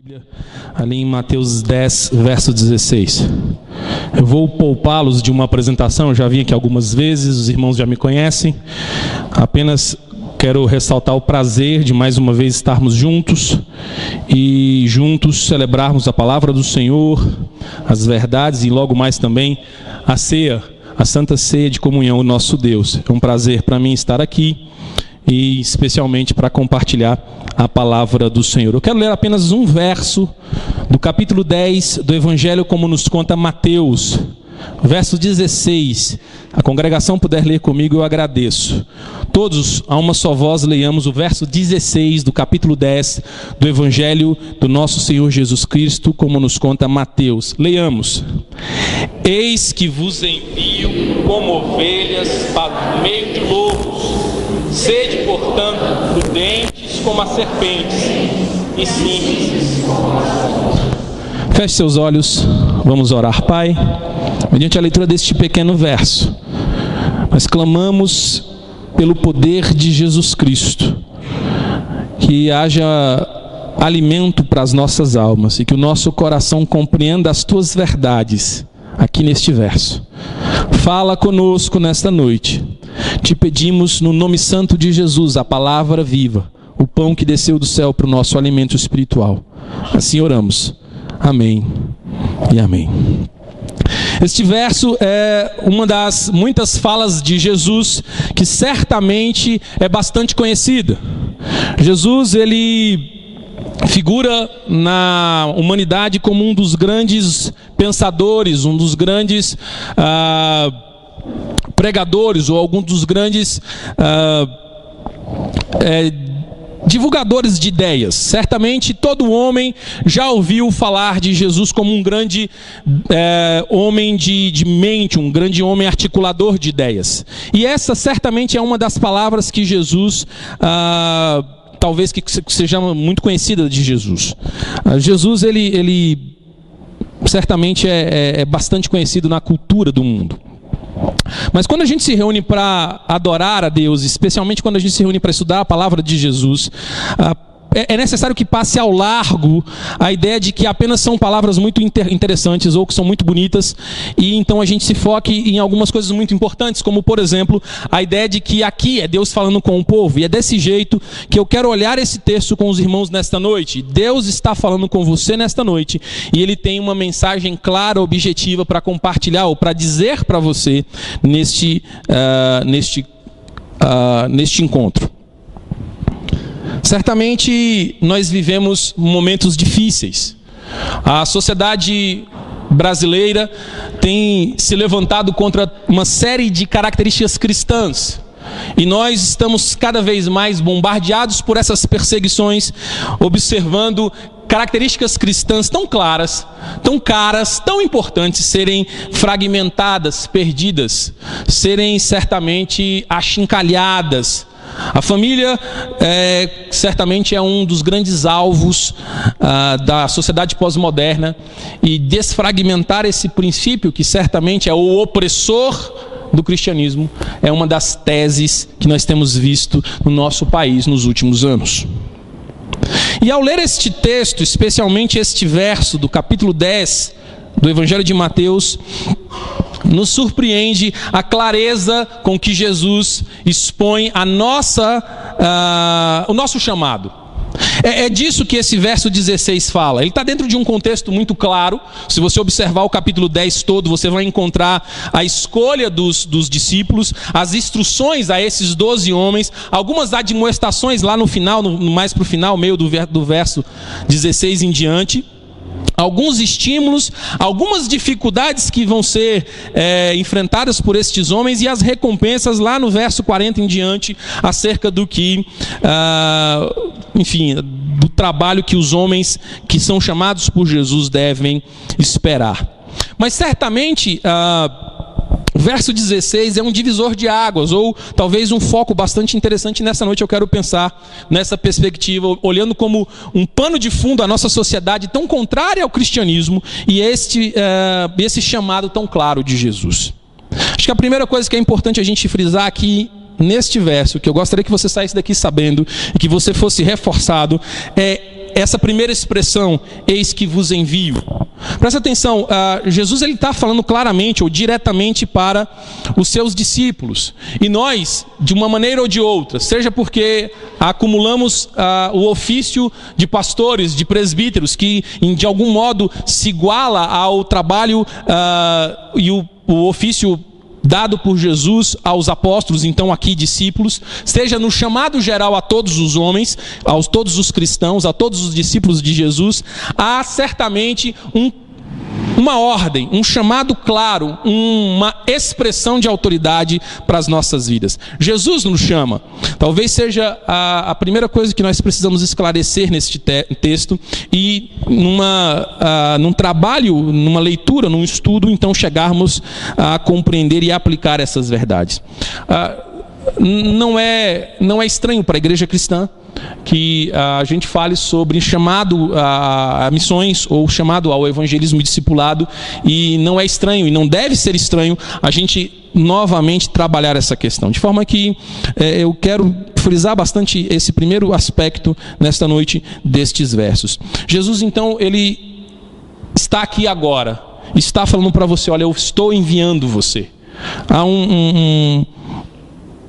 Bíblia, ali em Mateus 10, verso 16. Eu vou poupá-los de uma apresentação, eu já vim aqui algumas vezes, os irmãos já me conhecem. Apenas quero ressaltar o prazer de mais uma vez estarmos juntos e juntos celebrarmos a palavra do Senhor, as verdades e logo mais também a ceia, a Santa Ceia de comunhão, o nosso Deus. É um prazer para mim estar aqui e especialmente para compartilhar a palavra do Senhor. Eu quero ler apenas um verso do capítulo 10 do Evangelho como nos conta Mateus, verso 16. A congregação puder ler comigo, eu agradeço. Todos, a uma só voz, leiamos o verso 16 do capítulo 10 do Evangelho do nosso Senhor Jesus Cristo, como nos conta Mateus. Leiamos. Eis que vos envio como ovelhas para o meio de lobos. Sede, portanto, prudentes como as serpentes e simples. Feche seus olhos, vamos orar. Pai, mediante a leitura deste pequeno verso, nós clamamos pelo poder de Jesus Cristo, que haja alimento para as nossas almas e que o nosso coração compreenda as tuas verdades aqui neste verso. Fala conosco nesta noite. Te pedimos no nome santo de Jesus, a palavra viva, o pão que desceu do céu para o nosso alimento espiritual. Assim oramos. Amém e amém. Este verso é uma das muitas falas de Jesus que certamente é bastante conhecida. Jesus, ele figura na humanidade como um dos grandes pensadores, um dos grandes pregadores ou algum dos grandes divulgadores de ideias. Certamente todo homem já ouviu falar de Jesus como um grande homem de mente, um grande homem articulador de ideias. E essa certamente é uma das palavras que Jesus talvez que seja muito conhecida de Jesus. Jesus, ele certamente é bastante conhecido na cultura do mundo. Mas quando a gente se reúne para adorar a Deus, especialmente quando a gente se reúne para estudar a palavra de Jesus, é necessário que passe ao largo a ideia de que apenas são palavras muito interessantes ou que são muito bonitas, e então a gente se foque em algumas coisas muito importantes, como por exemplo, a ideia de que aqui é Deus falando com o povo, e é desse jeito que eu quero olhar esse texto com os irmãos nesta noite. Deus está falando com você nesta noite, e Ele tem uma mensagem clara, objetiva para compartilhar ou para dizer para você neste encontro. Certamente nós vivemos momentos difíceis. A sociedade brasileira tem se levantado contra uma série de características cristãs. E nós estamos cada vez mais bombardeados por essas perseguições, observando características cristãs tão claras, tão caras, tão importantes serem fragmentadas, perdidas, serem certamente achincalhadas. A família certamente é um dos grandes alvos da sociedade pós-moderna, e desfragmentar esse princípio, que certamente é o opressor do cristianismo, é uma das teses que nós temos visto no nosso país nos últimos anos. E ao ler este texto, especialmente este verso do capítulo 10 do Evangelho de Mateus, nos surpreende a clareza com que Jesus expõe o nosso chamado. É disso que esse verso 16 fala. Ele está dentro de um contexto muito claro. Se você observar o capítulo 10 todo, você vai encontrar a escolha dos discípulos, as instruções a esses 12 homens, algumas admoestações lá no final, mais para o final, meio do verso 16 em diante. Alguns estímulos, algumas dificuldades que vão ser enfrentadas por estes homens, e as recompensas lá no verso 40 em diante, acerca do que, do trabalho que os homens que são chamados por Jesus devem esperar. Mas certamente o verso 16 é um divisor de águas, ou talvez um foco bastante interessante nessa noite. Eu quero pensar nessa perspectiva, olhando como um pano de fundo a nossa sociedade tão contrária ao cristianismo e esse chamado tão claro de Jesus. Acho que a primeira coisa que é importante a gente frisar aqui neste verso, que eu gostaria que você saísse daqui sabendo e que você fosse reforçado, é essa primeira expressão, eis que vos envio. Presta atenção, Jesus está falando claramente ou diretamente para os seus discípulos. E nós, de uma maneira ou de outra, seja porque acumulamos o ofício de pastores, de presbíteros, que de algum modo se iguala ao trabalho e o ofício dado por Jesus aos apóstolos, então aqui discípulos, seja no chamado geral a todos os homens, a todos os cristãos, a todos os discípulos de Jesus, há certamente uma ordem, um chamado claro, uma expressão de autoridade para as nossas vidas. Jesus nos chama. Talvez seja a primeira coisa que nós precisamos esclarecer neste texto e num trabalho, numa leitura, num estudo, então chegarmos a compreender e aplicar essas verdades. Não é estranho para a igreja cristã que a gente fale sobre chamado a missões ou chamado ao evangelismo e discipulado, e não é estranho e não deve ser estranho a gente novamente trabalhar essa questão, de forma que eu quero frisar bastante esse primeiro aspecto nesta noite destes versos. Jesus então, ele está aqui agora, está falando para você, olha, eu estou enviando você. Há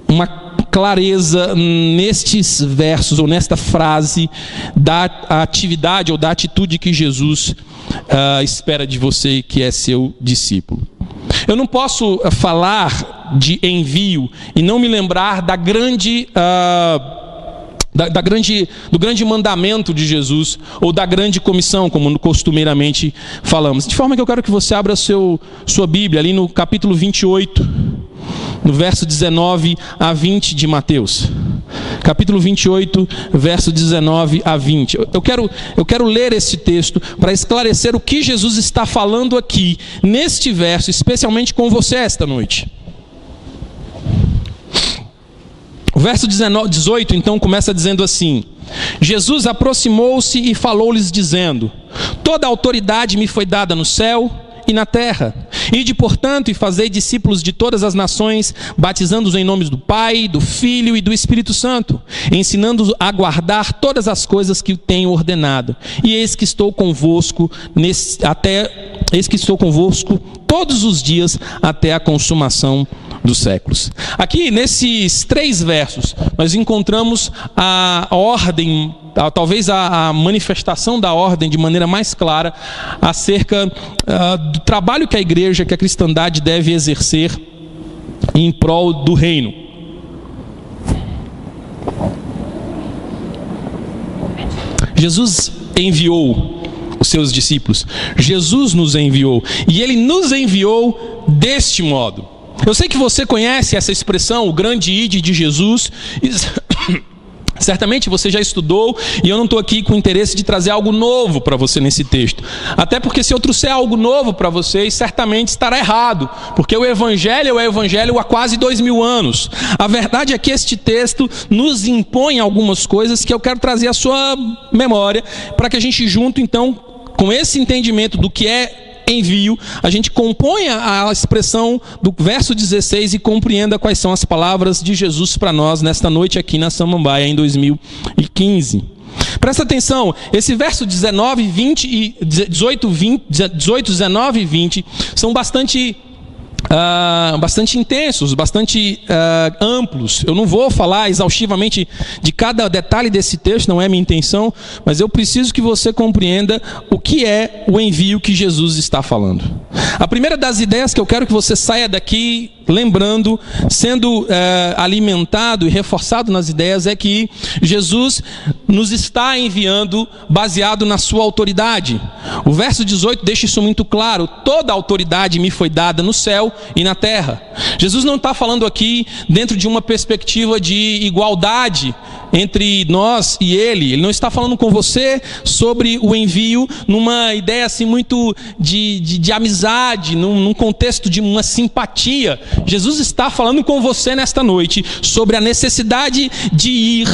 uma clareza nestes versos ou nesta frase da atividade ou da atitude que Jesus espera de você, que é seu discípulo. Eu não posso falar de envio e não me lembrar do grande mandamento de Jesus, ou da grande comissão, como costumeiramente falamos. De forma que eu quero que você abra sua Bíblia ali no capítulo 28, no verso 19 a 20 de Mateus. Capítulo 28, verso 19 a 20. Eu quero ler esse texto para esclarecer o que Jesus está falando aqui, neste verso, especialmente com você esta noite. O verso 18, então, começa dizendo assim: Jesus aproximou-se e falou-lhes dizendo: toda a autoridade me foi dada no céu e na terra. Ide, portanto, e fazei discípulos de todas as nações, batizando-os em nome do Pai, do Filho e do Espírito Santo, ensinando-os a guardar todas as coisas que tenho ordenado. E eis que estou convosco todos os dias até a consumação dos séculos. Aqui, nesses 3 versos, nós encontramos a ordem, talvez a manifestação da ordem de maneira mais clara acerca do trabalho que a igreja, que a cristandade deve exercer em prol do reino. Jesus enviou os seus discípulos. Jesus nos enviou. E Ele nos enviou deste modo. Eu sei que você conhece essa expressão, o grande ide de Jesus. Certamente você já estudou, e eu não estou aqui com interesse de trazer algo novo para você nesse texto. Até porque se eu trouxer algo novo para vocês, certamente estará errado. Porque o Evangelho é o Evangelho há quase 2000 anos. A verdade é que este texto nos impõe algumas coisas que eu quero trazer à sua memória, para que a gente junto, então, com esse entendimento do que é envio, a gente componha a expressão do verso 16 e compreenda quais são as palavras de Jesus para nós nesta noite aqui na Samambaia em 2015. Presta atenção, esse verso 19, 20 e 18, 19 e 20 são bastante intensos, bastante amplos. Eu não vou falar exaustivamente de cada detalhe desse texto, não é minha intenção, mas eu preciso que você compreenda o que é o envio que Jesus está falando. A primeira das ideias que eu quero que você saia daqui lembrando, sendo alimentado e reforçado nas ideias, é que Jesus nos está enviando baseado na sua autoridade. O verso 18 deixa isso muito claro: toda a autoridade me foi dada no céu e na terra. Jesus não está falando aqui dentro de uma perspectiva de igualdade entre nós e Ele. Ele não está falando com você sobre o envio numa ideia assim muito de amizade, num contexto de uma simpatia. Jesus está falando com você nesta noite sobre a necessidade de ir,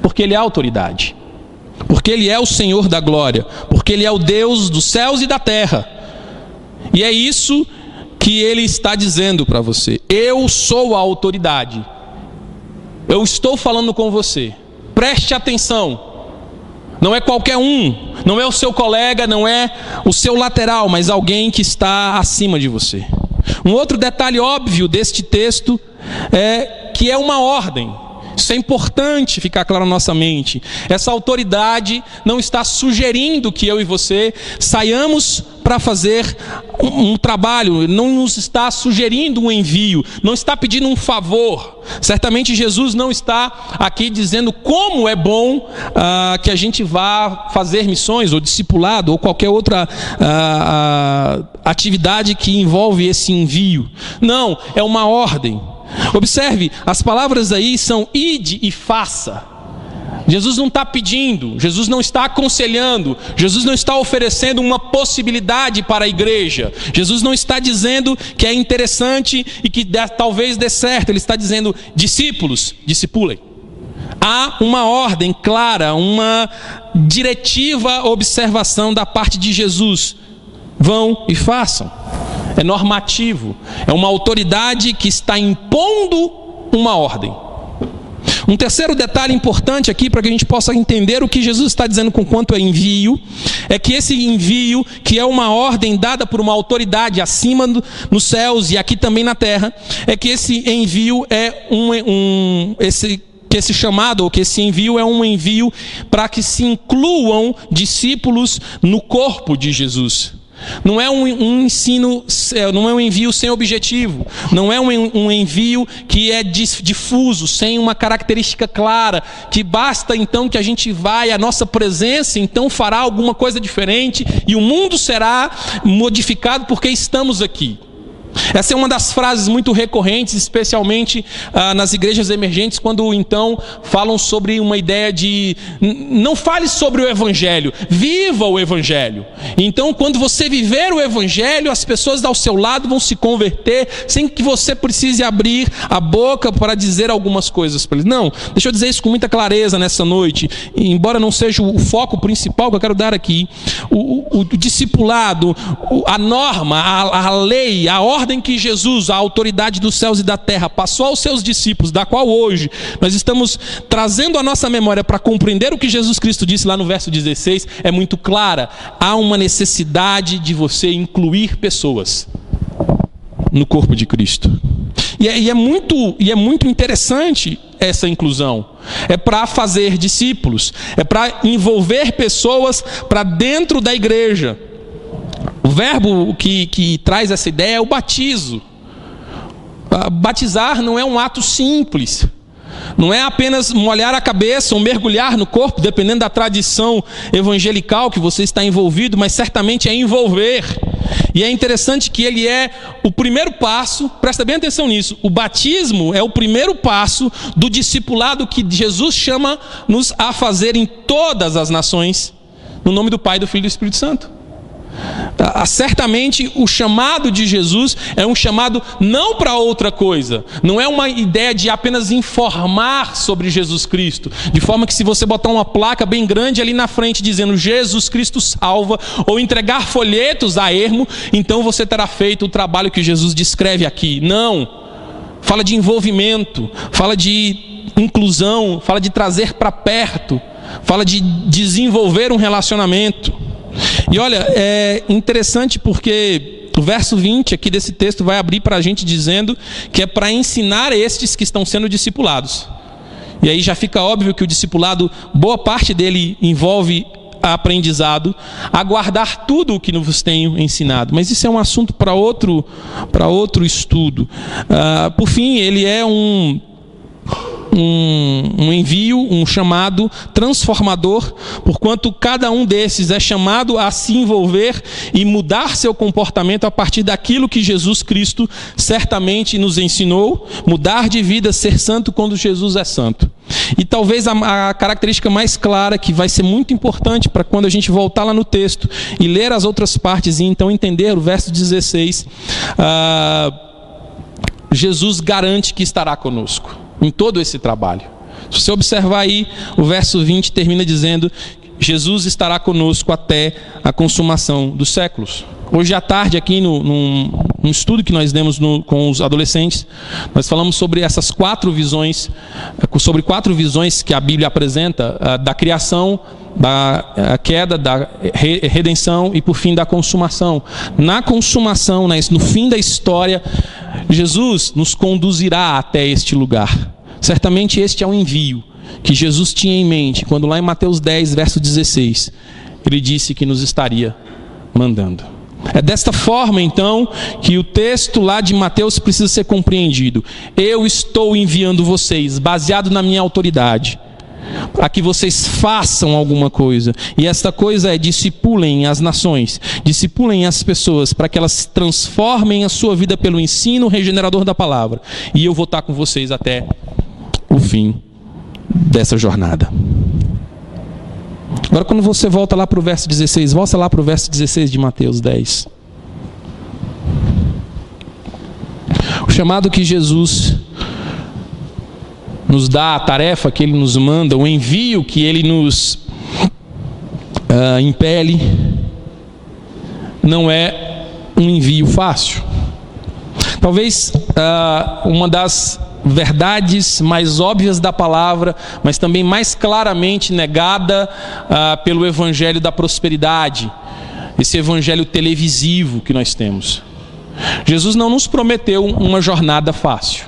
porque Ele é a autoridade, porque Ele é o Senhor da glória, porque Ele é o Deus dos céus e da terra. E é isso que Ele está dizendo para você: eu sou a autoridade. Eu estou falando com você. Preste atenção. Não é qualquer um, não é o seu colega, não é o seu lateral, mas alguém que está acima de você. Um outro detalhe óbvio deste texto é que é uma ordem. Isso é importante ficar claro na nossa mente. Essa autoridade não está sugerindo que eu e você saiamos para fazer um trabalho, não nos está sugerindo um envio, não está pedindo um favor. Certamente Jesus não está aqui dizendo como é bom que a gente vá fazer missões, ou discipulado, ou qualquer outra atividade que envolve esse envio. Não, é uma ordem. Observe, as palavras aí são ide e faça. Jesus não está pedindo, Jesus não está aconselhando, Jesus não está oferecendo uma possibilidade para a igreja, Jesus não está dizendo que é interessante e que talvez dê certo. Ele está dizendo: discípulos, discipulem. Há uma ordem clara, uma diretiva observação da parte de Jesus: vão e façam. É normativo, é uma autoridade que está impondo uma ordem. Um terceiro detalhe importante aqui, para que a gente possa entender o que Jesus está dizendo com quanto é envio, é que esse envio, que é uma ordem dada por uma autoridade acima nos céus e aqui também na terra, é que esse envio é esse chamado, ou que esse envio é um envio para que se incluam discípulos no corpo de Jesus. Não é um ensino, não é um envio sem objetivo, não é um envio que é difuso, sem uma característica clara, que basta então que a gente vai, a nossa presença então fará alguma coisa diferente e o mundo será modificado porque estamos aqui. Essa é uma das frases muito recorrentes, especialmente nas igrejas emergentes, quando então falam sobre uma ideia de não fale sobre o Evangelho, viva o Evangelho. Então, quando você viver o Evangelho, as pessoas ao seu lado vão se converter sem que você precise abrir a boca para dizer algumas coisas para eles. Não, deixa eu dizer isso com muita clareza nessa noite, embora não seja o foco principal que eu quero dar aqui. O discipulado, a norma, a lei, a ordem que Jesus, a autoridade dos céus e da terra, passou aos seus discípulos, da qual hoje nós estamos trazendo a nossa memória para compreender o que Jesus Cristo disse lá no verso 16, é muito clara. Há uma necessidade de você incluir pessoas no corpo de Cristo. E é muito interessante essa inclusão. É para fazer discípulos, é para envolver pessoas para dentro da igreja. O verbo que traz essa ideia é o batizo. Batizar não é um ato simples. Não é apenas molhar a cabeça ou mergulhar no corpo, dependendo da tradição evangelical que você está envolvido, mas certamente é envolver. E é interessante que ele é o primeiro passo, presta bem atenção nisso, o batismo é o primeiro passo do discipulado que Jesus chama-nos a fazer em todas as nações, no nome do Pai, do Filho e do Espírito Santo. Certamente o chamado de Jesus é um chamado não para outra coisa, não é uma ideia de apenas informar sobre Jesus Cristo, de forma que se você botar uma placa bem grande ali na frente dizendo Jesus Cristo salva, ou entregar folhetos a ermo, então você terá feito o trabalho que Jesus descreve aqui. Não, fala de envolvimento, fala de inclusão, fala de trazer para perto, fala de desenvolver um relacionamento. E olha, é interessante porque o verso 20 aqui desse texto vai abrir para a gente dizendo que é para ensinar estes que estão sendo discipulados. E aí já fica óbvio que o discipulado, boa parte dele envolve aprendizado, a guardar tudo o que vos tenho ensinado. Mas isso é um assunto para outro estudo. Por fim, ele é um envio, um chamado transformador, porquanto cada um desses é chamado a se envolver e mudar seu comportamento a partir daquilo que Jesus Cristo certamente nos ensinou, mudar de vida, ser santo quando Jesus é santo. E talvez a característica mais clara, que vai ser muito importante para quando a gente voltar lá no texto e ler as outras partes e então entender o verso 16, Jesus garante que estará conosco em todo esse trabalho. Se você observar aí, o verso 20 termina dizendo: Jesus estará conosco até a consumação dos séculos. Hoje à tarde, aqui um estudo que nós demos com os adolescentes, nós falamos sobre essas 4 visões, sobre 4 visões que a Bíblia apresenta, da criação, da queda, da redenção e, por fim, da consumação. Na consumação, no fim da história, Jesus nos conduzirá até este lugar. Certamente este é um envio que Jesus tinha em mente, quando lá em Mateus 10, verso 16, ele disse que nos estaria mandando. É desta forma, então, que o texto lá de Mateus precisa ser compreendido. Eu estou enviando vocês, baseado na minha autoridade, para que vocês façam alguma coisa. E esta coisa é: discipulem as nações, discipulem as pessoas, para que elas transformem a sua vida pelo ensino regenerador da palavra. E eu vou estar com vocês até o fim dessa jornada. Agora, quando você volta lá para o verso 16, volta lá para o verso 16 de Mateus 10. O chamado que Jesus nos dá, a tarefa que Ele nos manda, o envio que Ele nos impele, não é um envio fácil. Talvez uma das verdades mais óbvias da palavra, mas também mais claramente negada pelo evangelho da prosperidade, esse evangelho televisivo que nós temos. Jesus não nos prometeu uma jornada fácil.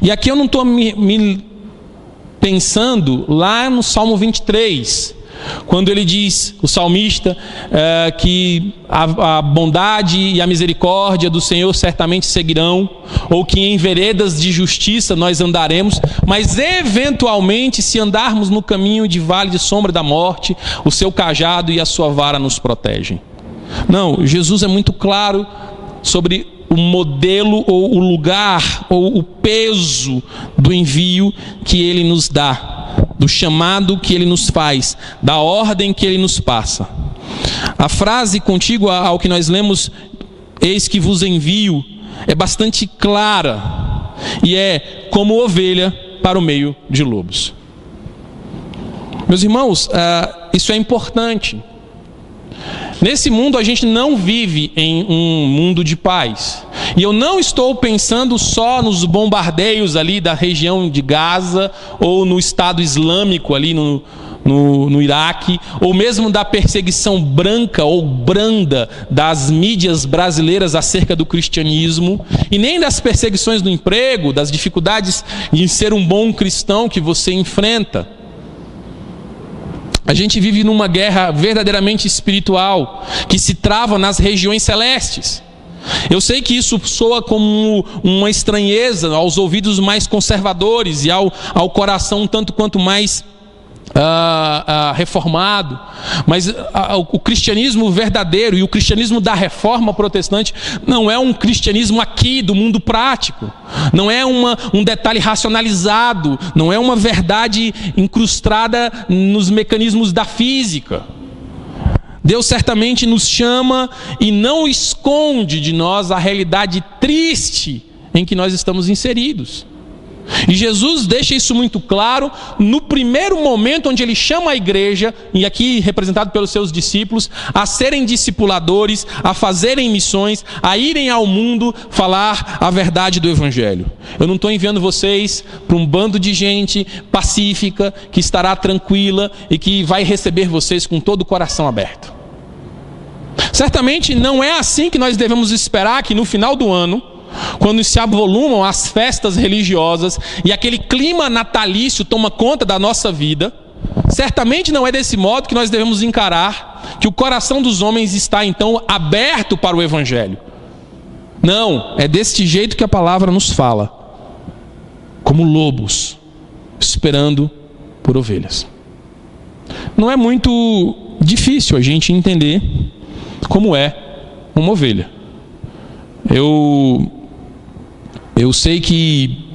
E aqui eu não estou me pensando lá no Salmo 23, quando ele diz, o salmista, que a bondade e a misericórdia do Senhor certamente seguirão, ou que em veredas de justiça nós andaremos, mas eventualmente, se andarmos no caminho de vale de sombra da morte, o seu cajado e a sua vara nos protegem. Não, Jesus é muito claro sobre o modelo, ou o lugar, ou o peso do envio que Ele nos dá, do chamado que Ele nos faz, da ordem que Ele nos passa. A frase contígua ao que nós lemos, eis que vos envio, é bastante clara, e é como ovelha para o meio de lobos. Meus irmãos, isso é importante. Nesse mundo a gente não vive em um mundo de paz. E eu não estou pensando só nos bombardeios ali da região de Gaza, ou no Estado Islâmico ali no Iraque, ou mesmo da perseguição branca ou branda das mídias brasileiras acerca do cristianismo, e nem das perseguições no emprego, das dificuldades em ser um bom cristão que você enfrenta. A gente vive numa guerra verdadeiramente espiritual, que se trava nas regiões celestes. Eu sei que isso soa como uma estranheza aos ouvidos mais conservadores e ao coração um tanto quanto mais reformado, mas o cristianismo verdadeiro e o cristianismo da reforma protestante não é um cristianismo aqui do mundo prático, não é um detalhe racionalizado, não é uma verdade incrustada nos mecanismos da física. Deus certamente nos chama e não esconde de nós a realidade triste em que nós estamos inseridos. E Jesus deixa isso muito claro no primeiro momento onde Ele chama a igreja, e aqui representado pelos seus discípulos, a serem discipuladores, a fazerem missões, a irem ao mundo falar a verdade do Evangelho. Eu não estou enviando vocês para um bando de gente pacífica, que estará tranquila e que vai receber vocês com todo o coração aberto. Certamente não é assim que nós devemos esperar que no final do ano, quando se avolumam as festas religiosas e aquele clima natalício toma conta da nossa vida, certamente não é desse modo que nós devemos encarar que o coração dos homens está então aberto para o Evangelho. Não, é deste jeito que a palavra nos fala, como lobos esperando por ovelhas. Não é muito difícil a gente entender como é uma ovelha. Eu sei que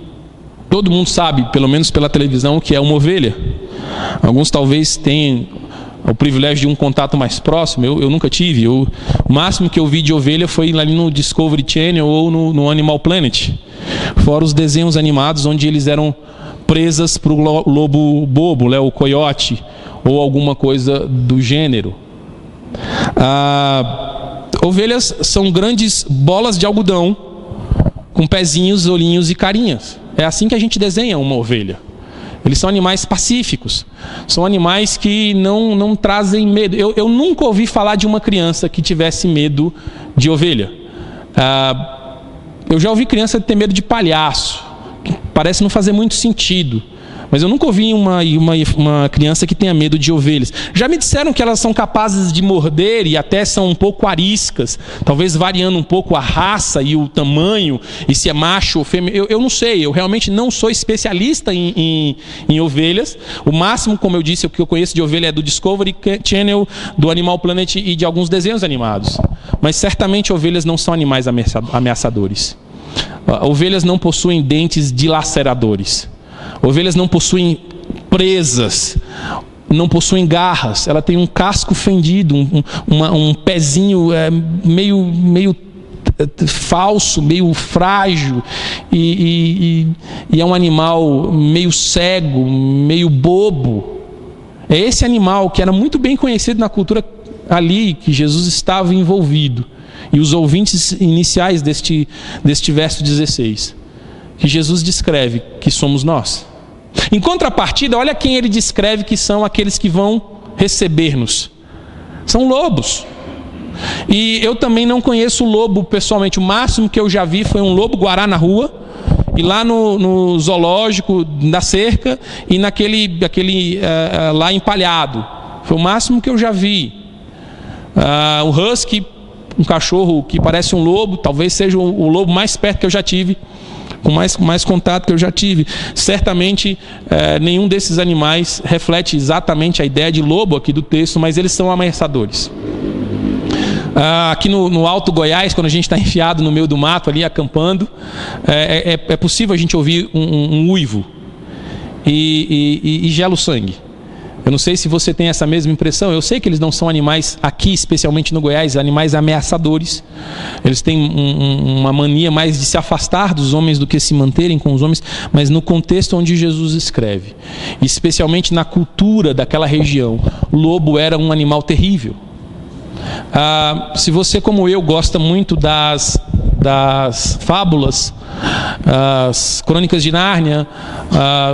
todo mundo sabe, pelo menos pela televisão, o que é uma ovelha. Alguns talvez tenham o privilégio de um contato mais próximo. Eu nunca tive. O máximo que eu vi de ovelha foi ali no Discovery Channel ou no Animal Planet. Fora os desenhos animados onde eles eram presas para o lobo bobo, o coiote, ou alguma coisa do gênero. Ovelhas são grandes bolas de algodão com pezinhos, olhinhos e carinhas. É assim que a gente desenha uma ovelha. Eles são animais pacíficos, são animais que não trazem medo. Eu nunca ouvi falar de uma criança que tivesse medo de ovelha. Eu já ouvi criança ter medo de palhaço, que parece não fazer muito sentido. Mas eu nunca ouvi uma criança que tenha medo de ovelhas. Já me disseram que elas são capazes de morder e até são um pouco ariscas, talvez variando um pouco a raça e o tamanho, e se é macho ou fêmea. Eu não sei, eu realmente não sou especialista em ovelhas. O máximo, como eu disse, o que eu conheço de ovelha é do Discovery Channel, do Animal Planet e de alguns desenhos animados. Mas certamente ovelhas não são animais ameaçadores. Ovelhas não possuem dentes dilaceradores. Ovelhas não possuem presas, não possuem garras. Ela tem um casco fendido, um pezinho meio falso, meio frágil, e é um animal meio cego, meio bobo. É esse animal que era muito bem conhecido na cultura ali, que Jesus estava envolvido. E os ouvintes iniciais deste verso 16, que Jesus descreve que somos nós. Em contrapartida, olha quem ele descreve que são aqueles que vão receber-nos. São lobos. E eu também não conheço o lobo pessoalmente. O máximo que eu já vi foi um lobo-guará na rua, e lá no zoológico, na cerca, e naquele lá empalhado. Foi o máximo que eu já vi. O husky, um cachorro que parece um lobo, talvez seja o lobo mais perto que eu já tive, com mais contato que eu já tive. Certamente nenhum desses animais reflete exatamente a ideia de lobo aqui do texto, mas eles são ameaçadores. Aqui no Alto Goiás, quando a gente está enfiado no meio do mato ali acampando, é possível a gente ouvir um uivo e gela o sangue. Eu não sei se você tem essa mesma impressão. Eu sei que eles não são animais, aqui especialmente no Goiás, animais ameaçadores. Eles têm uma mania mais de se afastar dos homens do que se manterem com os homens, mas no contexto onde Jesus escreve, especialmente na cultura daquela região, o lobo era um animal terrível. Se você, como eu, gosta muito das fábulas, as Crônicas de Nárnia,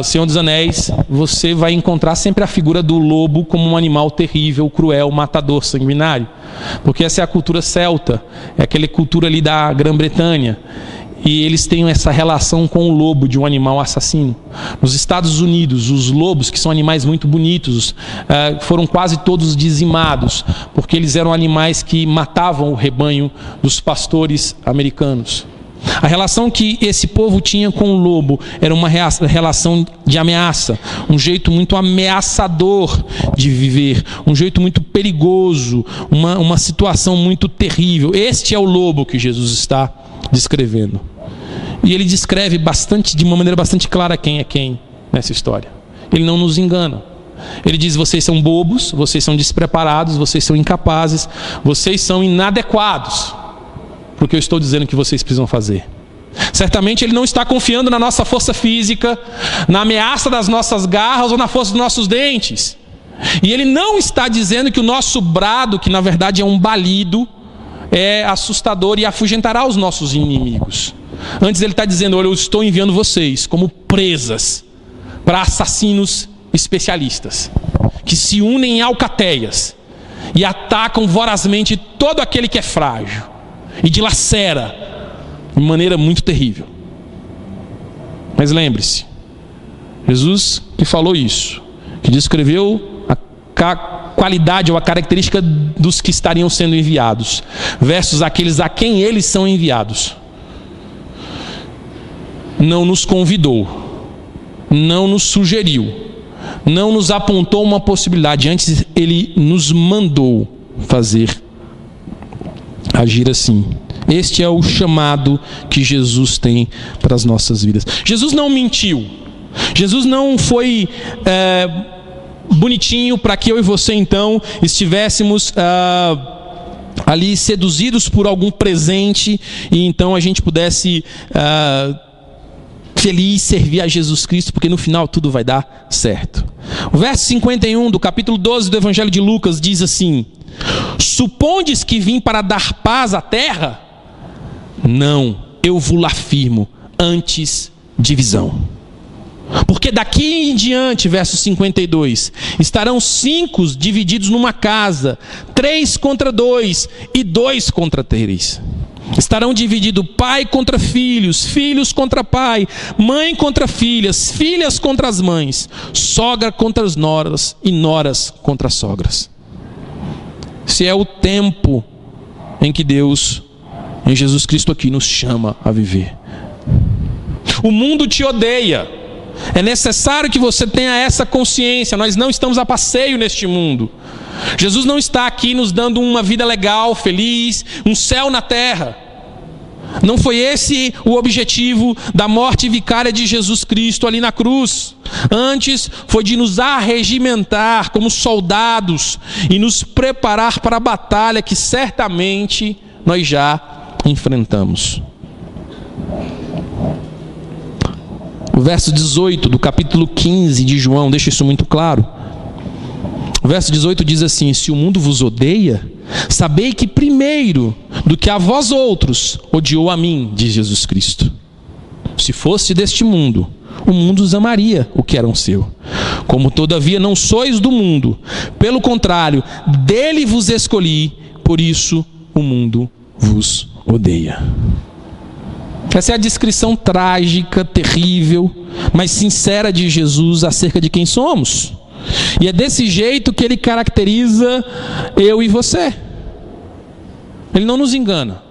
Senhor dos Anéis, você vai encontrar sempre a figura do lobo como um animal terrível, cruel, matador, sanguinário. Porque essa é a cultura celta, é aquela cultura ali da Grã-Bretanha. E eles têm essa relação com o lobo, de um animal assassino. Nos Estados Unidos, os lobos, que são animais muito bonitos, foram quase todos dizimados, porque eles eram animais que matavam o rebanho dos pastores americanos. A relação que esse povo tinha com o lobo era uma relação de ameaça, um jeito muito ameaçador de viver, um jeito muito perigoso, uma situação muito terrível. Este é o lobo que Jesus está descrevendo. E ele descreve de uma maneira bastante clara quem é quem nessa história. Ele não nos engana. Ele diz: vocês são bobos, vocês são despreparados, vocês são incapazes, vocês são inadequados porque eu estou dizendo que vocês precisam fazer. Certamente ele não está confiando na nossa força física, na ameaça das nossas garras ou na força dos nossos dentes. E ele não está dizendo que o nosso brado, que na verdade é um balido, é assustador e afugentará os nossos inimigos. Antes ele está dizendo: olha, eu estou enviando vocês como presas para assassinos especialistas, que se unem em alcateias e atacam vorazmente todo aquele que é frágil e dilacera de maneira muito terrível. Mas lembre-se, Jesus que falou isso, que descreveu a qualidade ou a característica dos que estariam sendo enviados, versus aqueles a quem eles são enviados, não nos convidou, não nos sugeriu, não nos apontou uma possibilidade, antes ele nos mandou agir assim. Este é o chamado que Jesus tem para as nossas vidas. Jesus não mentiu. Jesus não foi bonitinho para que eu e você então estivéssemos ali seduzidos por algum presente e então a gente pudesse feliz servir a Jesus Cristo, porque no final tudo vai dar certo. O verso 51 do capítulo 12 do Evangelho de Lucas diz assim: Supondes que vim para dar paz à terra? Não, eu vos afirmo, antes divisão. Porque daqui em diante, verso 52, estarão 5 divididos numa casa, 3 contra 2 e 2 contra 3. Estarão divididos pai contra filhos, filhos contra pai, mãe contra filhas, filhas contra as mães, sogra contra as noras e noras contra as sogras. Esse é o tempo em que Deus, em Jesus Cristo aqui, nos chama a viver. O mundo te odeia. É necessário que você tenha essa consciência. Nós não estamos a passeio neste mundo. Jesus não está aqui nos dando uma vida legal, feliz, um céu na terra. Não foi esse o objetivo da morte vicária de Jesus Cristo ali na cruz. Antes foi de nos arregimentar como soldados e nos preparar para a batalha que certamente nós já enfrentamos. O verso 18 do capítulo 15 de João deixa isso muito claro. O verso 18 diz assim: se o mundo vos odeia, sabei que primeiro do que a vós outros odiou a mim, diz Jesus Cristo. Se fosse deste mundo, o mundo os amaria o que eram seu. Como todavia não sois do mundo, pelo contrário, dele vos escolhi, por isso o mundo vos odeia. Essa é a descrição trágica, terrível, mas sincera de Jesus acerca de quem somos. E é desse jeito que ele caracteriza eu e você. Ele não nos engana.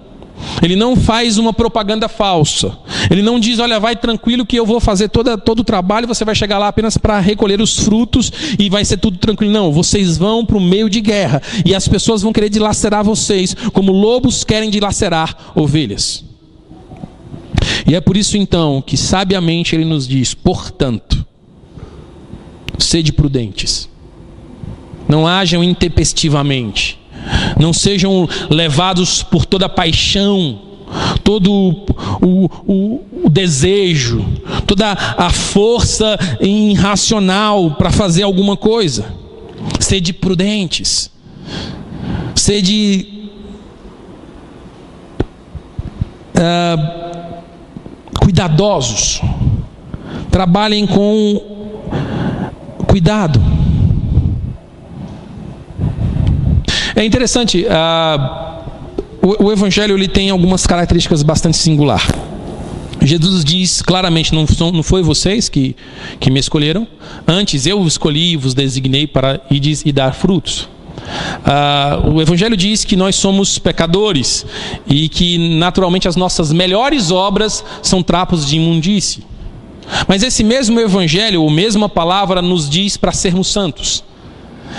Ele não faz uma propaganda falsa. Ele não diz, olha, vai tranquilo que eu vou fazer todo o trabalho, você vai chegar lá apenas para recolher os frutos e vai ser tudo tranquilo. Não, vocês vão para o meio de guerra e as pessoas vão querer dilacerar vocês, como lobos querem dilacerar ovelhas. E é por isso então que sabiamente ele nos diz, portanto, sede prudentes, não hajam intempestivamente, não sejam levados por toda a paixão, todo o desejo, toda a força irracional para fazer alguma coisa. Sede prudentes, sede cuidadosos, trabalhem com cuidado. É interessante, o Evangelho ele tem algumas características bastante singulares. Jesus diz claramente, não foi vocês que me escolheram, antes eu escolhi e vos designei para ir e dar frutos. O Evangelho diz que nós somos pecadores e que naturalmente as nossas melhores obras são trapos de imundície. Mas esse mesmo Evangelho, ou mesma palavra, nos diz para sermos santos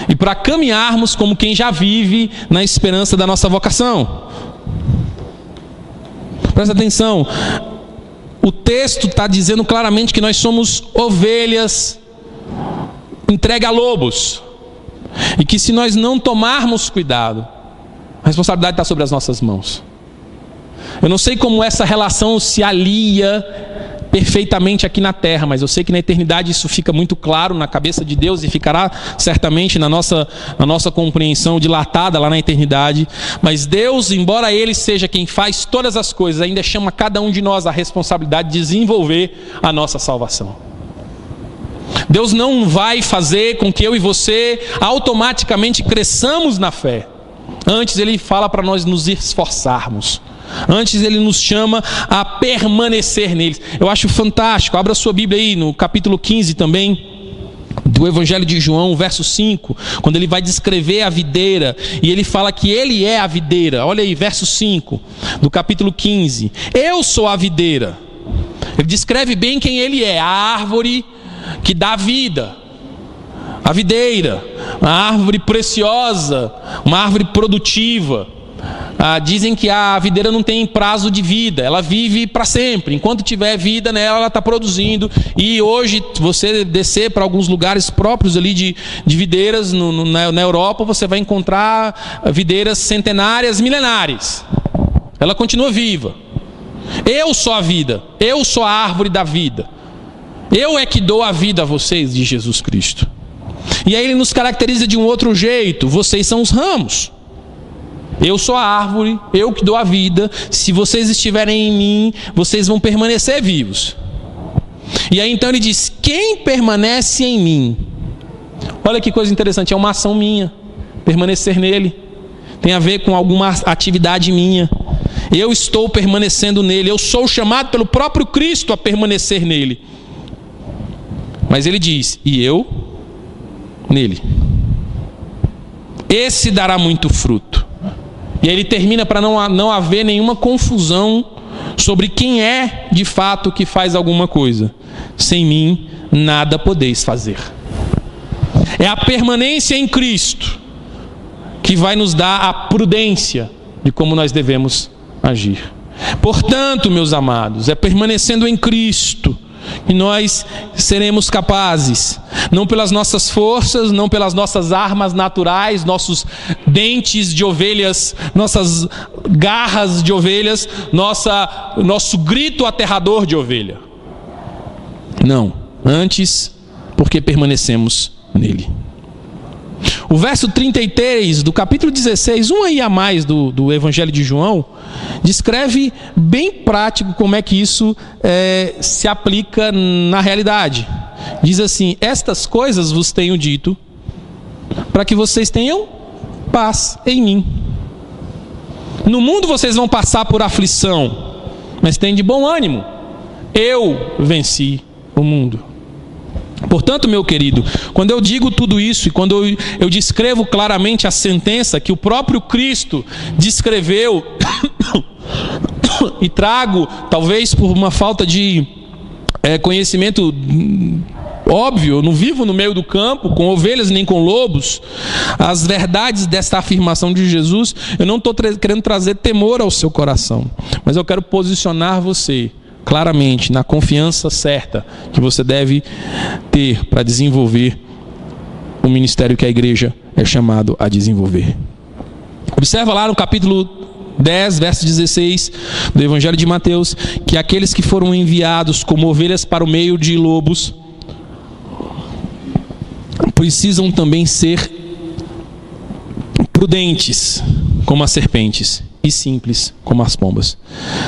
e para caminharmos como quem já vive na esperança da nossa vocação. Presta atenção, o texto está dizendo claramente que nós somos ovelhas entregue a lobos. E que se nós não tomarmos cuidado, a responsabilidade está sobre as nossas mãos. Eu não sei como essa relação se alia perfeitamente aqui na terra, mas eu sei que na eternidade isso fica muito claro na cabeça de Deus e ficará certamente na nossa compreensão dilatada lá na eternidade. Mas Deus, embora Ele seja quem faz todas as coisas, ainda chama cada um de nós a responsabilidade de desenvolver a nossa salvação. Deus não vai fazer com que eu e você automaticamente cresçamos na fé. Antes Ele fala para nós nos esforçarmos. Antes Ele nos chama a permanecer neles. Eu acho fantástico. Abra sua Bíblia aí no capítulo 15 também do Evangelho de João, verso 5, quando ele vai descrever a videira e ele fala que Ele é a videira. Olha aí, verso 5 do capítulo 15. Eu sou a videira. Ele descreve bem quem Ele é, a árvore que dá vida, a videira, uma árvore preciosa, uma árvore produtiva. Dizem que a videira não tem prazo de vida, ela vive para sempre. Enquanto tiver vida nela, ela está produzindo. E hoje, você descer para alguns lugares próprios ali de videiras na Europa, você vai encontrar videiras centenárias, milenares. Ela continua viva. Eu sou a vida, eu sou a árvore da vida. Eu é que dou a vida a vocês, de Jesus Cristo. E aí ele nos caracteriza de um outro jeito. Vocês são os ramos. Eu sou a árvore, eu que dou a vida. Se vocês estiverem em mim, vocês vão permanecer vivos. E aí então ele diz: quem permanece em mim? Olha que coisa interessante, é uma ação minha. Permanecer nele tem a ver com alguma atividade minha. Eu estou permanecendo nele. Eu sou chamado pelo próprio Cristo a permanecer nele. Mas ele diz: e eu nele. Esse dará muito fruto. E aí ele termina para não haver nenhuma confusão sobre quem é de fato que faz alguma coisa. Sem mim nada podeis fazer. É a permanência em Cristo que vai nos dar a prudência de como nós devemos agir. Portanto, meus amados, é permanecendo em Cristo que nós seremos capazes, não pelas nossas forças, não pelas nossas armas naturais, nossos dentes de ovelhas, nossas garras de ovelhas, nosso grito aterrador de ovelha. Não, antes, porque permanecemos nele. O verso 33 do capítulo 16, um aí a mais do Evangelho de João, descreve bem prático como é que isso se aplica na realidade. Diz assim: estas coisas vos tenho dito para que vocês tenham paz em mim. No mundo vocês vão passar por aflição, mas tenham de bom ânimo. Eu venci o mundo. Portanto, meu querido, quando eu digo tudo isso e quando eu descrevo claramente a sentença que o próprio Cristo descreveu e trago, talvez por uma falta de conhecimento óbvio, eu não vivo no meio do campo com ovelhas nem com lobos, as verdades desta afirmação de Jesus, eu não estou querendo trazer temor ao seu coração, mas eu quero posicionar você claramente na confiança certa que você deve ter para desenvolver o ministério que a igreja é chamado a desenvolver. Observa lá no capítulo 10, verso 16 do Evangelho de Mateus, que aqueles que foram enviados como ovelhas para o meio de lobos precisam também ser prudentes como as serpentes e simples como as pombas.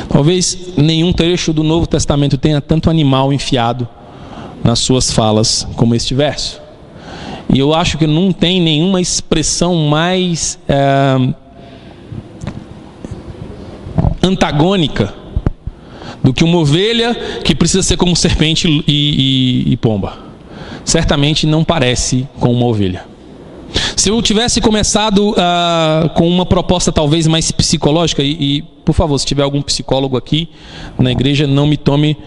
Talvez nenhum trecho do Novo Testamento tenha tanto animal enfiado nas suas falas como este verso. E eu acho que não tem nenhuma expressão mais antagônica do que uma ovelha que precisa ser como serpente e pomba. Certamente não parece com uma ovelha. Se eu tivesse começado com uma proposta talvez mais psicológica, e por favor, se tiver algum psicólogo aqui na igreja, não me tome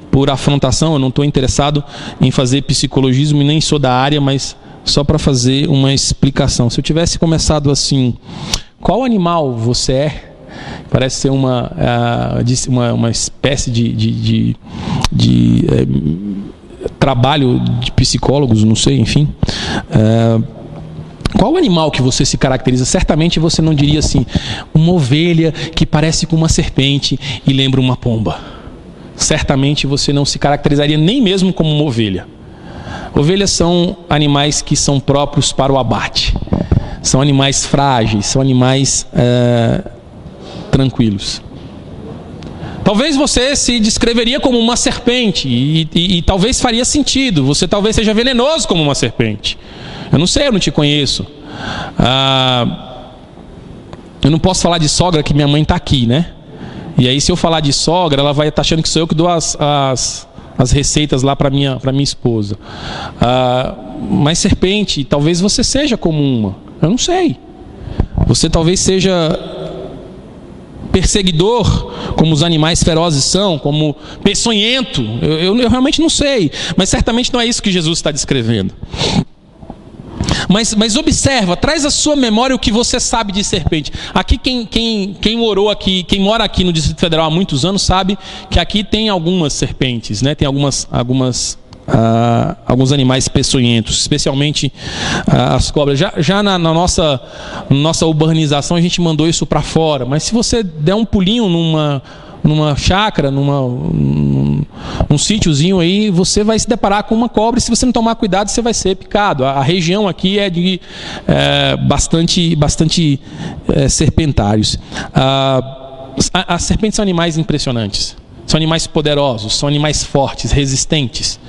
por afrontação, eu não estou interessado em fazer psicologismo e nem sou da área, mas só para fazer uma explicação. Se eu tivesse começado assim: qual animal você é? Parece ser uma espécie de trabalho de psicólogos, não sei, enfim. Qual animal que você se caracteriza? Certamente você não diria assim: uma ovelha que parece com uma serpente e lembra uma pomba. Certamente você não se caracterizaria nem mesmo como uma ovelha. Ovelhas são animais que são próprios para o abate. São animais frágeis, são animais tranquilos. Talvez você se descreveria como uma serpente e talvez faria sentido. Você talvez seja venenoso como uma serpente. Eu não sei, eu não te conheço. Eu não posso falar de sogra que minha mãe está aqui, né? E aí se eu falar de sogra, ela vai estar achando que sou eu que dou as receitas lá para minha esposa. Mas serpente, talvez você seja como uma. Eu não sei. Você talvez seja perseguidor, como os animais ferozes são, como peçonhento. Eu realmente não sei. Mas certamente não é isso que Jesus está descrevendo. Mas observa, traz à sua memória o que você sabe de serpente. Aqui quem morou aqui, quem mora aqui no Distrito Federal há muitos anos sabe que aqui tem algumas serpentes, né? Tem alguns animais peçonhentos, especialmente as cobras. Já na nossa urbanização a gente mandou isso para fora. Mas se você der um pulinho numa chácara, num sítiozinho aí, você vai se deparar com uma cobra, e se você não tomar cuidado, você vai ser picado. A região aqui é de bastante serpentários. As serpentes são animais impressionantes, são animais poderosos, são animais fortes, resistentes,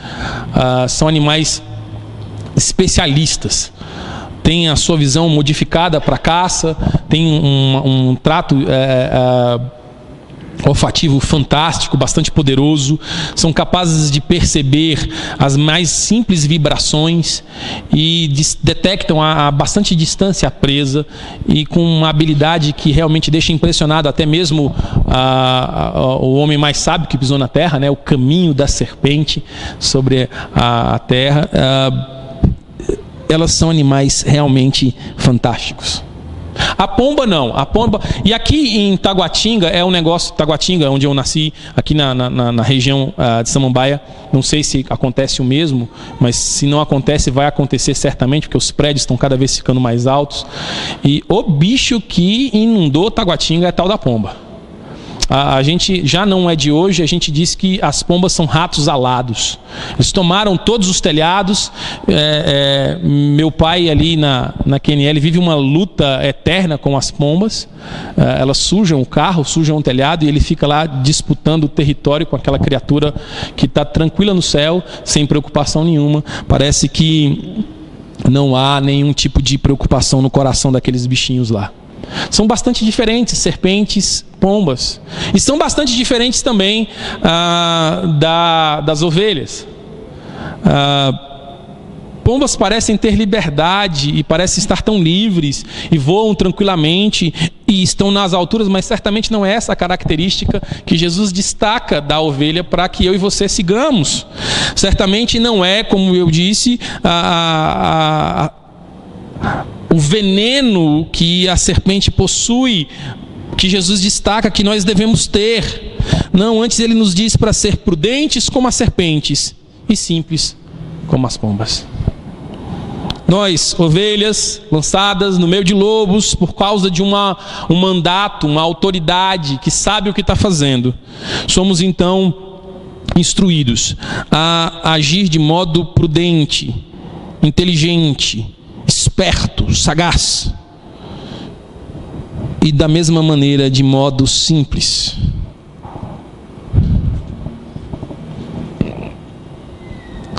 são animais especialistas. Tem a sua visão modificada para caça, tem um trato olfativo fantástico, bastante poderoso, são capazes de perceber as mais simples vibrações e detectam a bastante distância a presa, e com uma habilidade que realmente deixa impressionado até mesmo o homem mais sábio que pisou na terra, né? O caminho da serpente sobre a terra. Elas são animais realmente fantásticos. A pomba não, a pomba... E aqui em Taguatinga, Taguatinga, onde eu nasci, aqui na região de Samambaia, não sei se acontece o mesmo, mas se não acontece, vai acontecer certamente, porque os prédios estão cada vez ficando mais altos. E o bicho que inundou Taguatinga é tal da pomba. A gente já não é de hoje, a gente diz que as pombas são ratos alados. Eles tomaram todos os telhados. Meu pai ali na QNL vive uma luta eterna com as pombas. Elas sujam o carro, sujam o telhado, e ele fica lá disputando o território com aquela criatura que está tranquila no céu, sem preocupação nenhuma. Parece que não há nenhum tipo de preocupação no coração daqueles bichinhos lá. São bastante diferentes, serpentes, pombas. E são bastante diferentes também das ovelhas. Pombas parecem ter liberdade e parecem estar tão livres e voam tranquilamente e estão nas alturas, mas certamente não é essa a característica que Jesus destaca da ovelha para que eu e você sigamos. Certamente não é, como eu disse, o veneno que a serpente possui, que Jesus destaca que nós devemos ter. Não, antes ele nos diz para ser prudentes como as serpentes e simples como as pombas. Nós, ovelhas lançadas no meio de lobos por causa de um mandato, uma autoridade que sabe o que está fazendo, somos então instruídos a agir de modo prudente, inteligente, esperto, sagaz, e da mesma maneira de modo simples.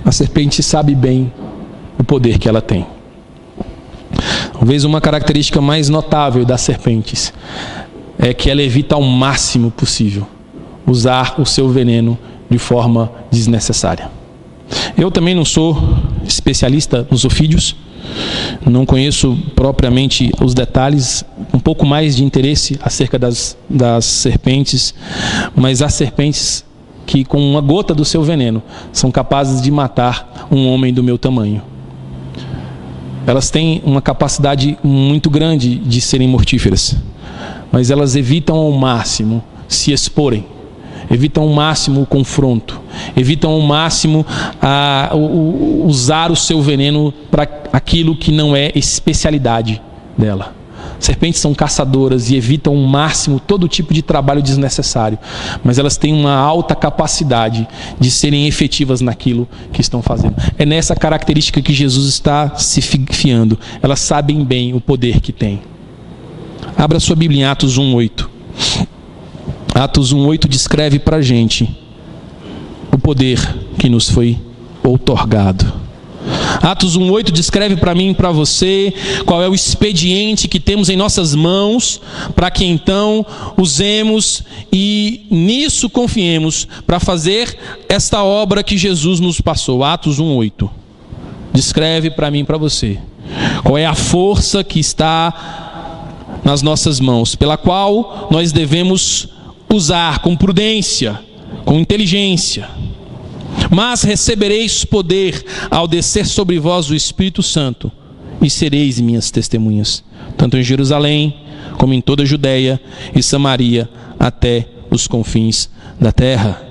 A serpente sabe bem o poder que ela tem. Talvez uma característica mais notável das serpentes é que ela evita ao máximo possível usar o seu veneno de forma desnecessária. Eu também não sou especialista nos ofídeos, não conheço propriamente os detalhes, um pouco mais de interesse acerca das serpentes, mas há serpentes que com uma gota do seu veneno são capazes de matar um homem do meu tamanho. Elas têm uma capacidade muito grande de serem mortíferas, mas elas evitam ao máximo se exporem, evitam ao máximo o confronto, evitam ao máximo usar o seu veneno para aquilo que não é especialidade dela. Serpentes são caçadoras e evitam ao máximo todo tipo de trabalho desnecessário, mas elas têm uma alta capacidade de serem efetivas naquilo que estão fazendo. É nessa característica que Jesus está se fiando. Elas sabem bem o poder que têm. Abra sua Bíblia em Atos 1:8. Atos 1:8 descreve para a gente o poder que nos foi outorgado. Atos 1:8 descreve para mim e para você qual é o expediente que temos em nossas mãos para que então usemos e nisso confiemos para fazer esta obra que Jesus nos passou. Atos 1:8 descreve para mim e para você qual é a força que está nas nossas mãos, pela qual nós devemos usar com prudência, com inteligência. Mas recebereis poder ao descer sobre vós o Espírito Santo, e sereis minhas testemunhas, tanto em Jerusalém, como em toda a Judeia e Samaria, até os confins da terra.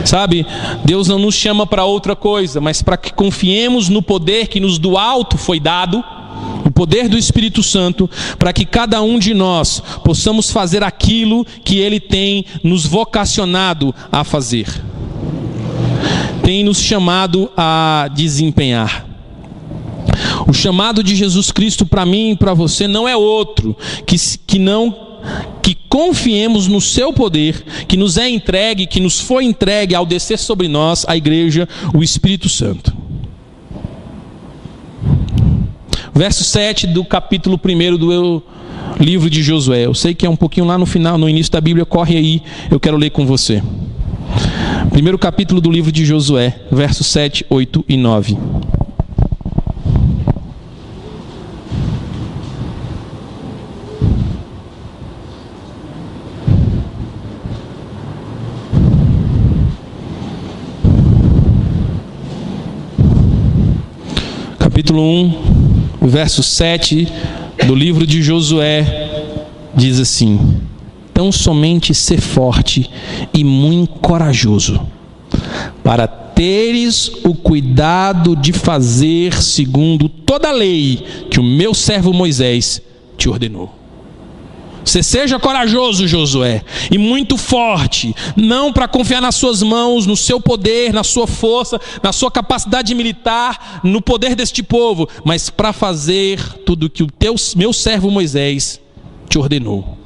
Sabe, Deus não nos chama para outra coisa, mas para que confiemos no poder que nos do alto foi dado, o poder do Espírito Santo, para que cada um de nós possamos fazer aquilo que Ele tem nos vocacionado a fazer, tem nos chamado a desempenhar. O chamado de Jesus Cristo para mim e para você não é outro que confiemos no seu poder, que nos é entregue, que nos foi entregue ao descer sobre nós, a igreja, o Espírito Santo. Verso 7 do capítulo 1 do livro de Josué. Eu sei que é um pouquinho lá no final, no início da Bíblia, corre aí, eu quero ler com você. Primeiro capítulo do livro de Josué, versos 7, 8 e 9. Capítulo 1, verso 7 do livro de Josué, diz assim: tão somente ser forte e muito corajoso, para teres o cuidado de fazer segundo toda a lei que o meu servo Moisés te ordenou. Você seja corajoso, Josué, e muito forte, não para confiar nas suas mãos, no seu poder, na sua força, na sua capacidade militar, no poder deste povo, mas para fazer tudo que o meu servo Moisés te ordenou.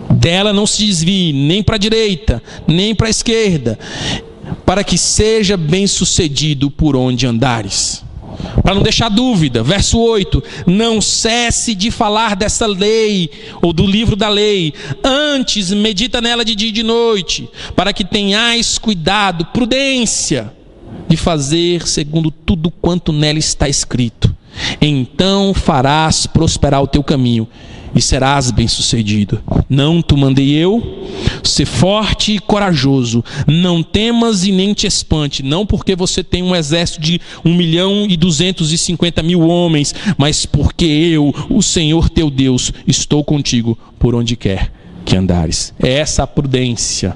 Dela não se desvie, nem para a direita, nem para a esquerda, para que seja bem sucedido por onde andares. Para não deixar dúvida, verso 8: não cesse de falar dessa lei, ou do livro da lei, antes medita nela de dia e de noite, para que tenhais cuidado, prudência, de fazer segundo tudo quanto nela está escrito. Então farás prosperar o teu caminho e serás bem-sucedido. Não te mandei eu? Ser forte e corajoso, não temas e nem te espante, não porque você tem um exército de 1.250.000 homens, mas porque eu, o Senhor teu Deus, estou contigo por onde quer que andares. É essa a prudência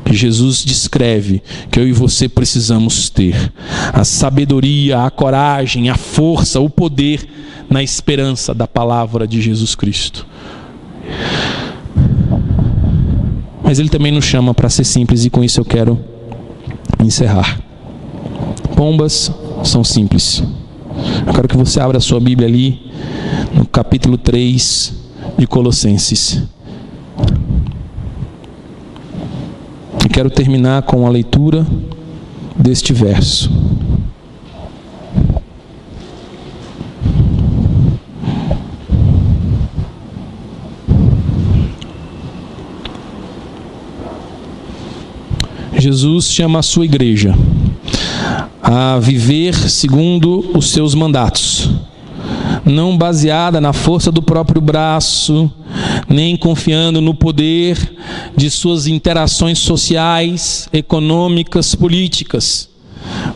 que Jesus descreve, que eu e você precisamos ter. A sabedoria, a coragem, a força, o poder, na esperança da palavra de Jesus Cristo. Mas Ele também nos chama para ser simples, e com isso eu quero encerrar. Pombas são simples. Eu quero que você abra a sua Bíblia ali, no capítulo 3 de Colossenses. E quero terminar com a leitura deste verso. Jesus chama a sua igreja a viver segundo os seus mandatos, não baseada na força do próprio braço, nem confiando no poder de suas interações sociais, econômicas, políticas,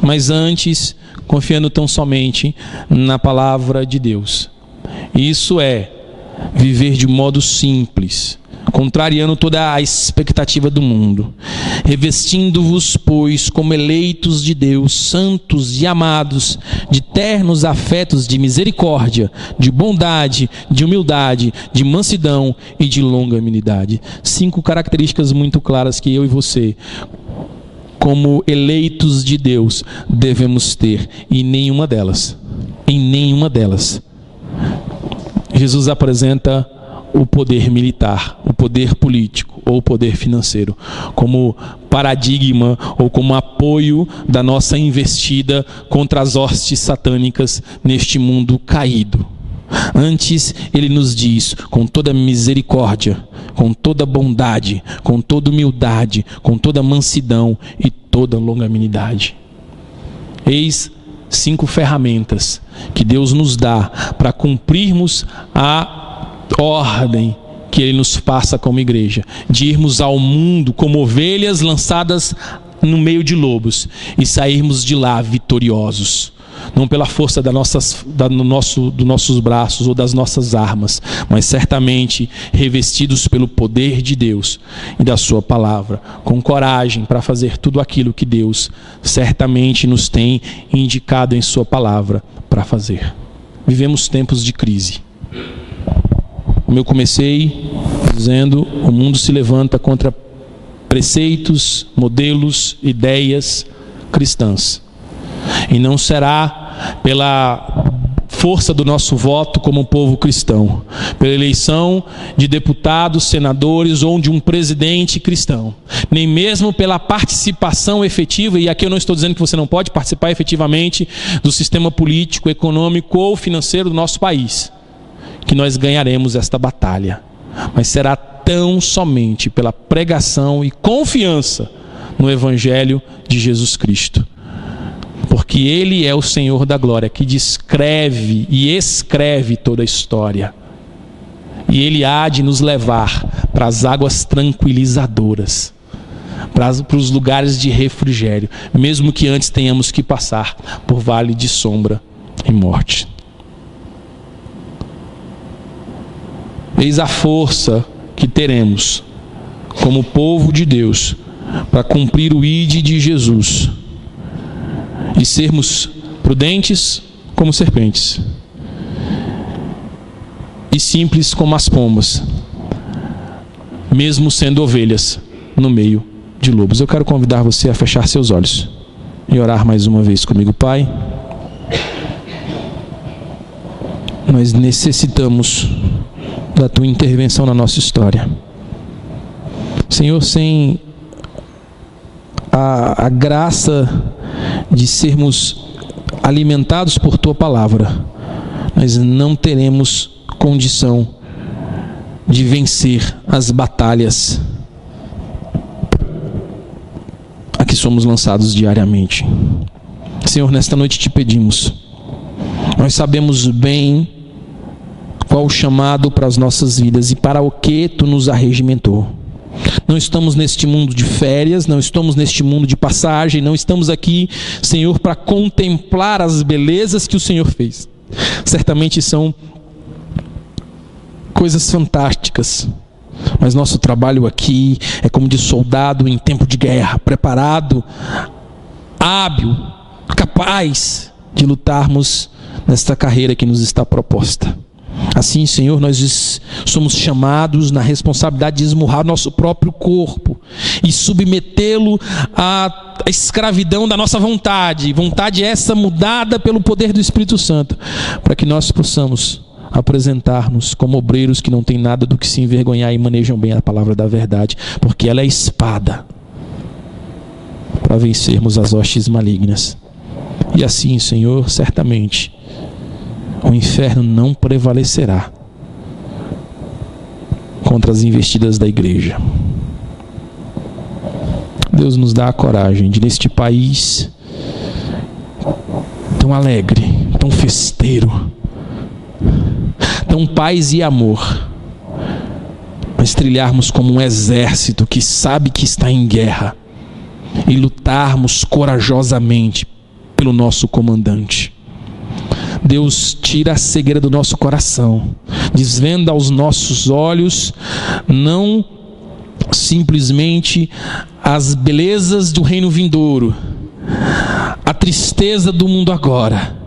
mas antes confiando tão somente na palavra de Deus. Isso é viver de modo simples, contrariando toda a expectativa do mundo, revestindo-vos, pois, como eleitos de Deus, santos e amados, de ternos afetos de misericórdia, de bondade, de humildade, de mansidão e de longanimidade. 5 características muito claras que eu e você, como eleitos de Deus, devemos ter, e nenhuma delas, Jesus apresenta o poder militar, o poder político ou o poder financeiro como paradigma ou como apoio da nossa investida contra as hostes satânicas neste mundo caído. Antes, Ele nos diz, com toda misericórdia, com toda bondade, com toda humildade, com toda mansidão e toda longanimidade. Eis 5 ferramentas que Deus nos dá para cumprirmos a ordem que Ele nos passa como igreja, de irmos ao mundo como ovelhas lançadas no meio de lobos e sairmos de lá vitoriosos, não pela força dos nossos braços ou das nossas armas, mas certamente revestidos pelo poder de Deus e da sua palavra, com coragem para fazer tudo aquilo que Deus certamente nos tem indicado em sua palavra para fazer. vivemos tempos de crise. Como eu comecei dizendo, o mundo se levanta contra preceitos, modelos, ideias cristãs. E não será pela força do nosso voto como povo cristão, pela eleição de deputados, senadores ou de um presidente cristão, nem mesmo pela participação efetiva, e aqui eu não estou dizendo que você não pode participar efetivamente do sistema político, econômico ou financeiro do nosso país, que nós ganharemos esta batalha, mas será tão somente pela pregação e confiança no Evangelho de Jesus Cristo. Porque Ele é o Senhor da glória, que descreve e escreve toda a história. E Ele há de nos levar para as águas tranquilizadoras, para os lugares de refrigério, mesmo que antes tenhamos que passar por vale de sombra e morte. Eis a força que teremos como povo de Deus para cumprir o ide de Jesus e sermos prudentes como serpentes e simples como as pombas, mesmo sendo ovelhas no meio de lobos. Eu quero convidar você a fechar seus olhos e orar mais uma vez comigo. Pai, nós necessitamos da Tua intervenção na nossa história. Senhor, sem a graça de sermos alimentados por Tua palavra, nós não teremos condição de vencer as batalhas a que somos lançados diariamente. Senhor, nesta noite te pedimos, nós sabemos bem qual o chamado para as nossas vidas e para o que Tu nos arregimentou. Não estamos neste mundo de férias, não estamos neste mundo de passagem, não estamos aqui, Senhor, para contemplar as belezas que o Senhor fez. Certamente são coisas fantásticas, mas nosso trabalho aqui é como de soldado em tempo de guerra, preparado, hábil, capaz de lutarmos nesta carreira que nos está proposta. Assim, Senhor, nós somos chamados na responsabilidade de esmurrar nosso próprio corpo e submetê-lo à escravidão da nossa vontade. Vontade essa mudada pelo poder do Espírito Santo, para que nós possamos apresentar-nos como obreiros que não têm nada do que se envergonhar e manejam bem a palavra da verdade, porque ela é a espada para vencermos as hostes malignas. E assim, Senhor, certamente o inferno não prevalecerá contra as investidas da igreja. Deus nos dá a coragem de, neste país tão alegre, tão festeiro, tão paz e amor, nós trilharmos como um exército que sabe que está em guerra e lutarmos corajosamente pelo nosso comandante. Deus, tira a cegueira do nosso coração, desvenda aos nossos olhos não simplesmente as belezas do reino vindouro, a tristeza do mundo agora,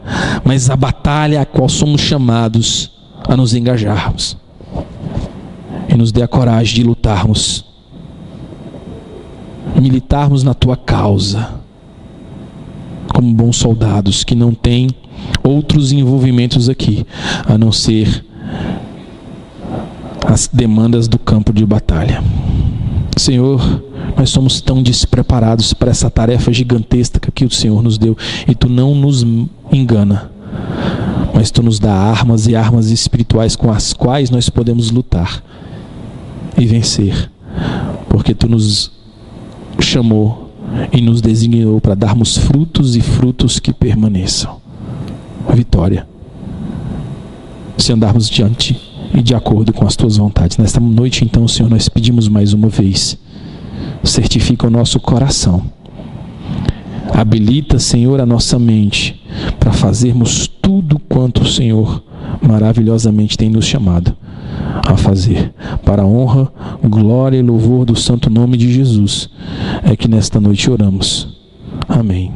mas a batalha a qual somos chamados a nos engajarmos, e nos dê a coragem de lutarmos, militarmos na Tua causa, como bons soldados que não têm outros envolvimentos aqui, a não ser as demandas do campo de batalha. Senhor, nós somos tão despreparados para essa tarefa gigantesca que o Senhor nos deu, e Tu não nos engana, mas Tu nos dá armas e armas espirituais com as quais nós podemos lutar e vencer, porque Tu nos chamou e nos designou para darmos frutos e frutos que permaneçam. Vitória, se andarmos diante e de acordo com as Tuas vontades. Nesta noite, então, Senhor, nós pedimos mais uma vez, certifica o nosso coração, habilita, Senhor, a nossa mente para fazermos tudo quanto o Senhor maravilhosamente tem nos chamado a fazer, para a honra, glória e louvor do santo nome de Jesus. É que nesta noite oramos. Amém.